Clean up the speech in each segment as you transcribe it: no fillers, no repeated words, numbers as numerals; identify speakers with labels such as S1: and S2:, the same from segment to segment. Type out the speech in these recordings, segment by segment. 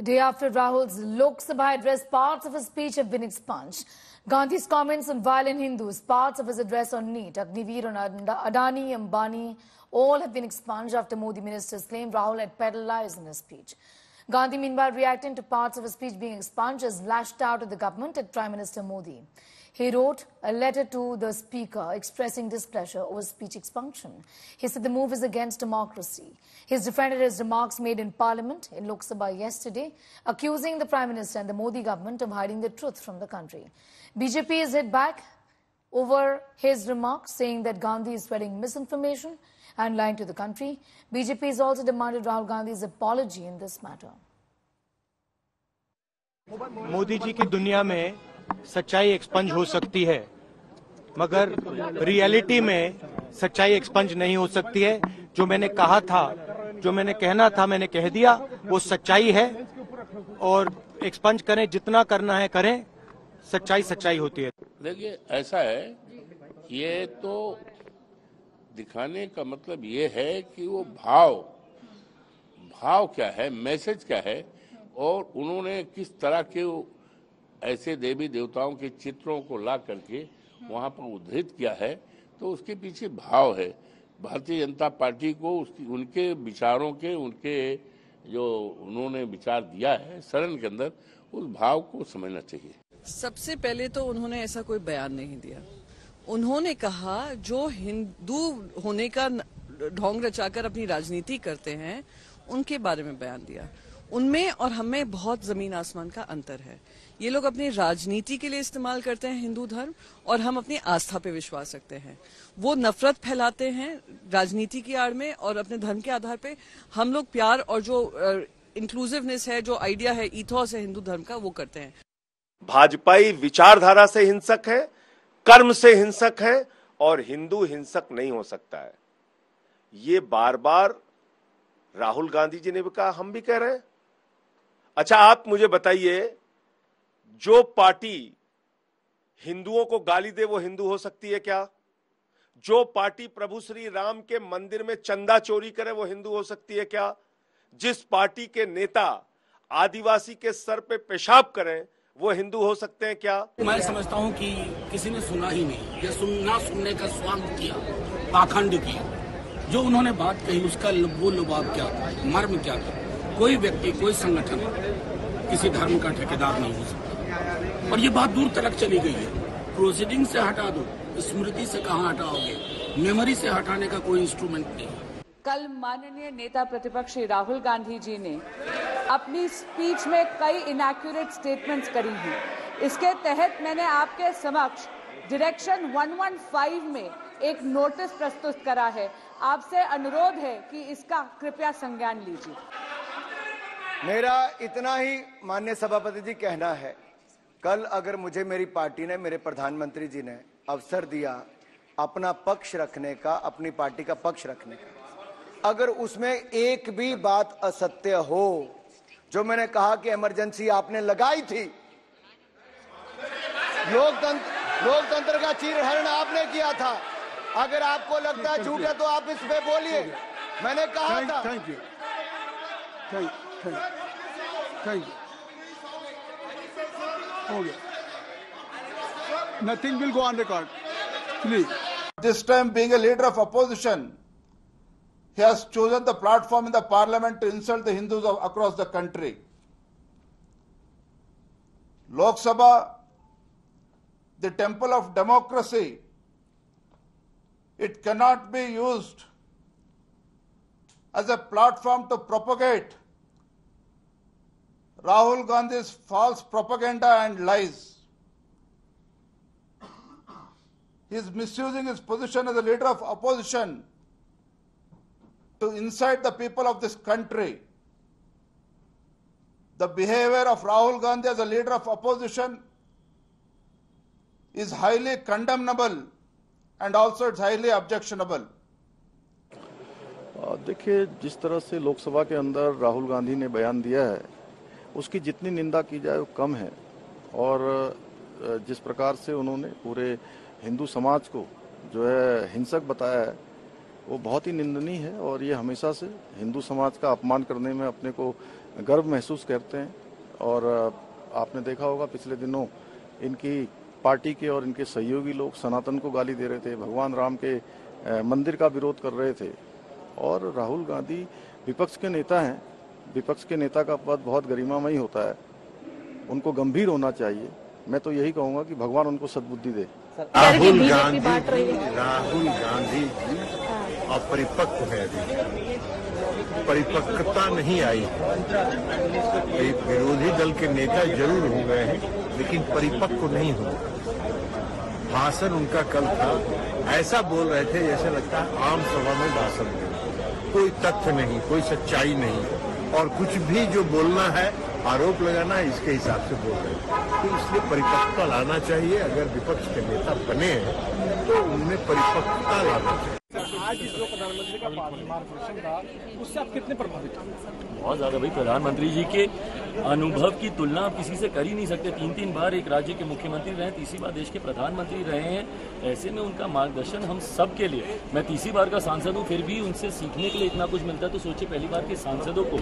S1: The day after Rahul's Lok Sabha address, parts of his speech have been expunged. Gandhi's comments on violent Hindus, parts of his address on NEET, Agniveer on Adani, Ambani, all have been expunged after Modi ministers claimed Rahul had peddled lies in his speech. Gandhi, meanwhile, reacting to parts of his speech being expunged, has lashed out at the government and Prime Minister Modi. He wrote a letter to the Speaker expressing displeasure over speech expunction. He said the move is against democracy. He's defended his remarks made in Parliament in Lok Sabha yesterday, accusing the Prime Minister and the Modi government of hiding the truth from the country. BJP has hit back over his remarks, saying that Gandhi is spreading misinformation and lying to the country. BJP has also demanded Rahul Gandhi's apology in this matter.
S2: Modi ji की दुनिया में सच्चाई expunge हो सकती है, मगर reality में सच्चाई एक्सपंज नहीं हो सकती है। जो मैंने कहा था, जो मैंने कहना था, मैंने कह दिया, वो सच्चाई है। और एक्सपंज करें, जितना करना है करें, सच्चाई सच्चाई होती है।
S3: देखिए, ऐसा है, ये तो दिखाने का मतलब ये है कि वो भाव क्या है, मैसेज क्या है, और उन्होंने किस तरह के ऐसे देवी देवताओं के चित्रों को ला करके वहां पर उद्धृत किया है, तो उसके पीछे भाव है। भारतीय जनता पार्टी को उनके विचारों के, उनके जो उन्होंने विचार दिया है सदन के अंदर, उस भाव को समझना चाहिए।
S4: सबसे पहले तो उन्होंने ऐसा कोई बयान नहीं दिया। उन्होंने कहा जो हिंदू होने का ढोंग रचाकर अपनी राजनीति करते हैं, उनके बारे में बयान दिया। उनमें और हमें बहुत जमीन आसमान का अंतर है। ये लोग अपनी राजनीति के लिए इस्तेमाल करते हैं हिंदू धर्म, और हम अपनी आस्था पे विश्वास रखते हैं। वो नफरत फैलाते हैं राजनीति की आड़ में, और अपने धर्म के आधार पे हम लोग प्यार और जो इंक्लूसिवनेस है, जो आइडिया है, ईथोस है हिंदू धर्म का, वो करते हैं।
S5: भाजपाई विचारधारा से हिंसक है, कर्म से हिंसक है, और हिंदू हिंसक नहीं हो सकता है। ये बार बार राहुल गांधी जी ने भी कहा, हम भी कह रहे हैं। अच्छा, आप मुझे बताइए, जो पार्टी हिंदुओं को गाली दे वो हिंदू हो सकती है क्या? जो पार्टी प्रभु श्री राम के मंदिर में चंदा चोरी करे वो हिंदू हो सकती है क्या? जिस पार्टी के नेता आदिवासी के सर पे पेशाब करें वो हिंदू हो सकते हैं क्या?
S6: मैं समझता हूं कि किसी ने सुना ही नहीं, या ना सुनने का स्वांग किया, पाखंड किया। जो उन्होंने बात कही उसका वो लुभाव क्या था, मर्म क्या था? कोई व्यक्ति, कोई संगठन किसी धर्म का ठेकेदार नहीं हो सकता, और ये बात दूर तक चली गई है। प्रोसीडिंग से हटा दो, स्मृति से कहाँ हटाओगे? मेमोरी से हटाने का कोई इंस्ट्रूमेंट नहीं।
S7: कल माननीय नेता प्रतिपक्ष श्री राहुल गांधी जी ने अपनी स्पीच में कई इनएक्यूरेट स्टेटमेंट्स करी हैं। इसके तहत मैंने आपके समक्ष डायरेक्शन 115 में एक नोटिस प्रस्तुत करा है। आपसे अनुरोध है कि इसका कृपया संज्ञान लीजिए।
S8: मेरा इतना ही माननीय सभापति जी कहना है, कल अगर मुझे मेरी पार्टी ने, मेरे प्रधानमंत्री जी ने अवसर दिया अपना पक्ष रखने का, अपनी पार्टी का पक्ष रखने का, अगर उसमें एक भी बात असत्य हो, जो मैंने कहा कि इमरजेंसी आपने लगाई थी, लोकतंत्र का चीरहरण आपने किया था, अगर आपको लगता है झूठ है तो आप इस पे बोलिए। मैंने कहा था।
S9: Thank you. हो गया। Nothing will go on record. Please.
S10: This time, being a leader of opposition, he has chosen the platform in the parliament to insult the Hindus across the country. Lok Sabha, the temple of democracy, it cannot be used as a platform to propagate Rahul Gandhi's false propaganda and lies. He is misusing his position as a leader of opposition to incite the people of this country. The behavior of Rahul Gandhi as a leader of opposition is highly condemnable and also it's highly objectionable.
S11: देखिए, जिस तरह से लोकसभा के अंदर राहुल गांधी ने बयान दिया है, उसकी जितनी निंदा की जाए वो कम है। और जिस प्रकार से उन्होंने पूरे हिंदू समाज को जो है हिंसक बताया है, वो बहुत ही निंदनीय है। और ये हमेशा से हिंदू समाज का अपमान करने में अपने को गर्व महसूस करते हैं। और आपने देखा होगा पिछले दिनों इनकी पार्टी के और इनके सहयोगी लोग सनातन को गाली दे रहे थे, भगवान राम के मंदिर का विरोध कर रहे थे। और राहुल गांधी विपक्ष के नेता हैं, विपक्ष के नेता का पद बहुत गरिमामयी होता है, उनको गंभीर होना चाहिए। मैं तो यही कहूँगा कि भगवान उनको सद्बुद्धि दे।
S12: राहुल गांधी अपरिपक्व है, अभी परिपक्वता नहीं आई। एक विरोधी दल के नेता जरूर हो गए हैं, लेकिन परिपक्व नहीं हुए। भाषण उनका कल था, ऐसा बोल रहे थे जैसे लगता है आम सभा में भाषण दे, कोई तथ्य नहीं, कोई सच्चाई नहीं, और कुछ भी जो बोलना है, आरोप लगाना है, इसके हिसाब से बोल रहे हैं। तो इसलिए परिपक्वता लाना चाहिए। अगर विपक्ष के नेता बने हैं तो उनमें परिपक्वता लाना चाहिए।
S13: आज जो प्रधानमंत्री का मार्गदर्शन था, उससे आप कितने प्रभावित हैं?
S14: बहुत ज्यादा भाई। प्रधानमंत्री जी के अनुभव की तुलना आप किसी से कर ही नहीं सकते। 3 बार एक राज्य के मुख्यमंत्री रहे, 30 बार देश के प्रधानमंत्री रहे हैं। ऐसे में उनका मार्गदर्शन हम सब के लिए, मैं 30 बार का सांसद हूँ, फिर भी उनसे सीखने के लिए इतना कुछ मिलता है। तो सोचिए पहली बार के सांसदों को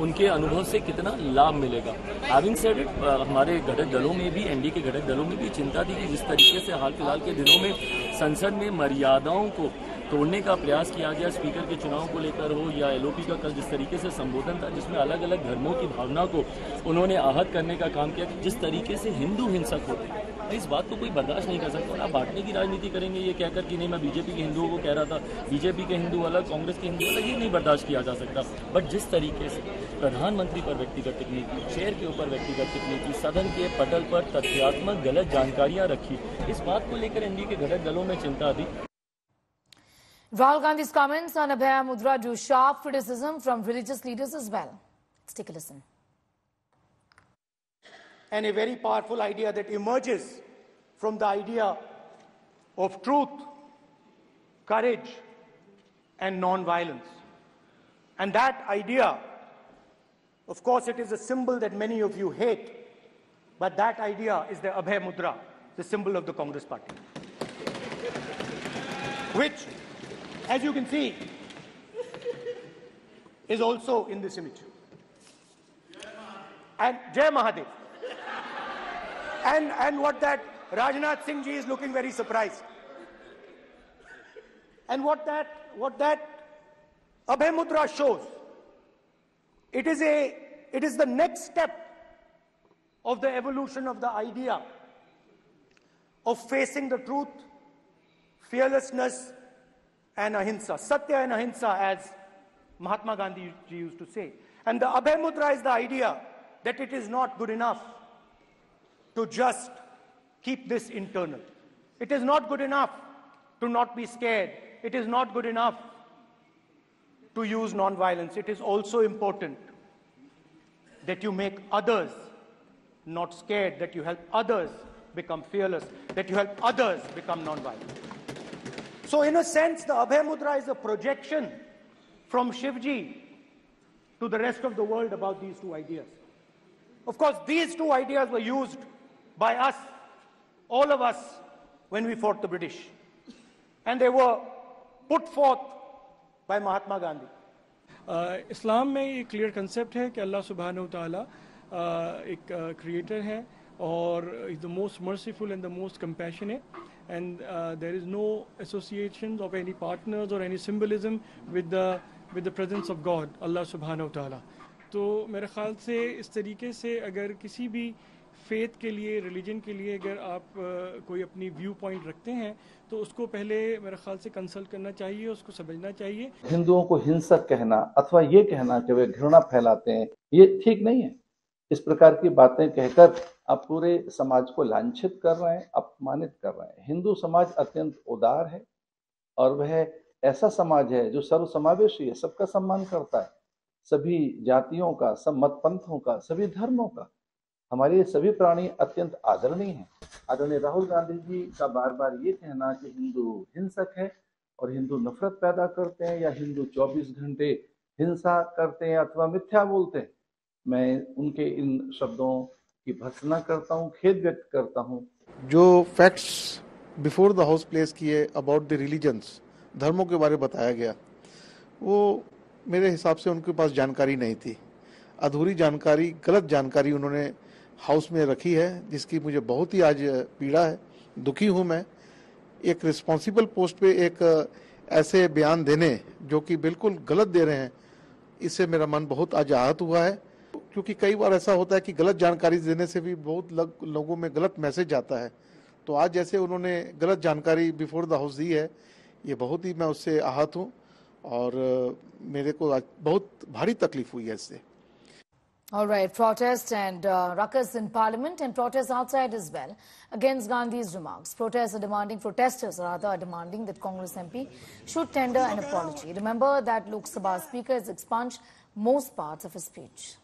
S14: उनके अनुभव से कितना लाभ मिलेगा। हैविंग सेड इट, हमारे घटक दलों में भी, एनडीए के घटक दलों में भी चिंता थी कि जिस तरीके से हाल फिलहाल के दिनों में संसद में मर्यादाओं को तोड़ने का प्रयास किया गया, स्पीकर के चुनाव को लेकर हो या एलओपी का कल जिस तरीके से संबोधन था, जिसमें अलग अलग धर्मों की भावना को उन्होंने आहत करने का काम किया, जिस तरीके से हिंदू हिंसक होते हैं, इस बात को कोई बर्दाश्त नहीं कर सकता। और आप बांटने की राजनीति करेंगे ये कहकर कि नहीं, मैं बीजेपी के हिंदुओं को कह रहा था, बीजेपी के हिंदू अलग, कांग्रेस के हिंदू अलग, ये नहीं बर्दाश्त किया जा सकता। बट जिस तरीके से प्रधानमंत्री पर व्यक्तिगत टिप्पणी की, चेयर के ऊपर व्यक्तिगत टिप्पणी की, सदन के पटल पर तथ्यात्मक गलत जानकारियां रखी, इस बात को लेकर एनडीए के घटक दलों में चिंता थी।
S1: Rahul Gandhi's comments on Abhay Mudra drew sharp criticism from religious leaders as well. Let's take a listen.
S2: And a very powerful idea that emerges from the idea of truth, courage, and non-violence. And that idea, of course, it is a symbol that many of you hate, but that idea is the Abhay Mudra, the symbol of the Congress Party, which, as you can see, is also in this image. And Jai Mahadev. And what that Rajnath Singh ji is looking very surprised. And what that Abhay Mudra shows, it is the next step of the evolution of the idea of facing the truth, fearlessness, and ahimsa, satya and ahimsa, as Mahatma Gandhi ji used to say. And the Abhay Mudra is the idea that it is not good enough to just keep this internal. It is not good enough to not be scared. It is not good enough to use non-violence. It is also important that you make others not scared, that you help others become fearless, that you help others become non-violent. So in a sense, the Abhay Mudra is a projection from Shivji to the rest of the world about these two ideas. Of course, these two ideas were used by us, all of us, when we fought the British. And they were put forth by Mahatma Gandhi.
S13: इस्लाम में ये clear concept है कि अल्लाह सुब्हानहू व तआला एक creator है और is the most merciful and the most compassionate, and there is no associations of any partners or any symbolism with the presence of God, Allah subhanahu wa ta'ala. तो मेरे ख्याल से इस तरीके से अगर किसी भी फेथ के लिए, रिलीजन के लिए अगर आप कोई अपनी व्यू पॉइंट रखते हैं तो उसको पहले मेरे ख्याल से कंसल्ट करना चाहिए, उसको समझना चाहिए।
S15: हिंदुओं को हिंसक कहना अथवा ये कहना कि वे घृणा फैलाते हैं, ये ठीक नहीं है। इस प्रकार की बातें कहकर आप पूरे समाज को लांछित कर रहे हैं, अपमानित कर रहे हैं। हिंदू समाज अत्यंत उदार है और वह ऐसा समाज है जो सर्वसमावेशी है, सबका सम्मान करता है, सभी जातियों का, सब मत पंथों का, सभी धर्मों का। हमारे सभी प्राणी अत्यंत आदरणीय हैं। आदरणीय राहुल गांधी जी का बार बार ये कहना कि हिंदू हिंसक है और हिंदू नफरत पैदा करते हैं या हिंदू 24 घंटे हिंसा करते हैं अथवा मिथ्या बोलते हैं, मैं उनके इन शब्दों की भर्त्सना करता हूँ, खेद व्यक्त करता हूँ।
S16: जो facts before the house place किए अबाउट द रिलीजन्स, धर्मों के बारे में बताया गया, वो मेरे हिसाब से उनके पास जानकारी नहीं थी। अधूरी जानकारी, गलत जानकारी उन्होंने हाउस में रखी है, जिसकी मुझे बहुत ही आज पीड़ा है, दुखी हूं मैं। एक रिस्पॉन्सिबल पोस्ट पे एक ऐसे बयान देने जो कि बिल्कुल गलत दे रहे हैं, इससे मेरा मन बहुत आज आहत हुआ है, क्योंकि कई बार ऐसा होता है कि गलत जानकारी देने से भी बहुत लोगों में गलत मैसेज जाता है। तो आज जैसे उन्होंने गलत जानकारी बिफोर द हाउस दी है, ये बहुत ही मैं उससे आहत हूँ और मेरे को आज बहुत भारी तकलीफ हुई है इससे।
S1: All right, protest and ruckus in Parliament and protests outside as well against Gandhi's remarks. Protesters are demanding that Congress MP should tender an apology. Remember that Lok Sabha Speaker has expunged most parts of his speech.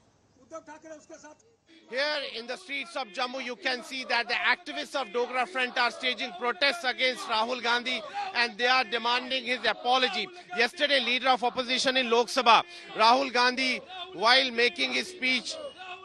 S2: Here in the streets of Jammu, you can see that the activists of Dogra Front are staging protests against Rahul Gandhi and they are demanding his apology. Yesterday, leader of opposition in Lok Sabha, Rahul Gandhi, while making his speech,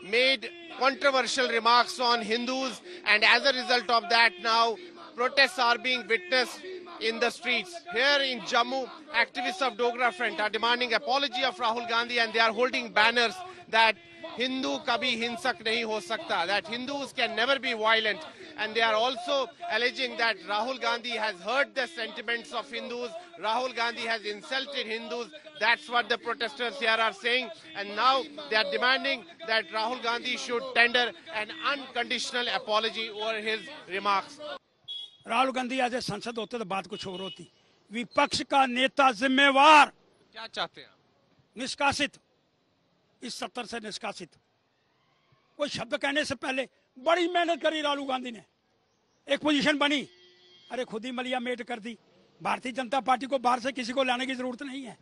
S2: made controversial remarks on Hindus, and as a result of that, now protests are being witnessed in the streets. Here in Jammu, activists of Dogra Front are demanding apology of Rahul Gandhi and they are holding banners that Hindu kabhi hinsak nahi ho sakta, that Hindus can never be violent, and they are also alleging that Rahul Gandhi has hurt the sentiments of Hindus, Rahul Gandhi has insulted Hindus. That's what the protesters here are saying, and now they are demanding that Rahul Gandhi should tender an unconditional apology over his remarks.
S6: Rahul Gandhi आज संसद होते तो बात कुछ और होती। विपक्ष का नेता जिम्मेवार,
S2: क्या चाहते हैं?
S6: निष्कासित, इस सत्र से निष्कासित। कोई शब्द कहने से पहले बड़ी मेहनत करी राहुल गांधी ने, एक पोजीशन बनी, अरे खुद ही मलिया मेट कर दी। भारतीय जनता पार्टी को बाहर से किसी को लाने की जरूरत नहीं है।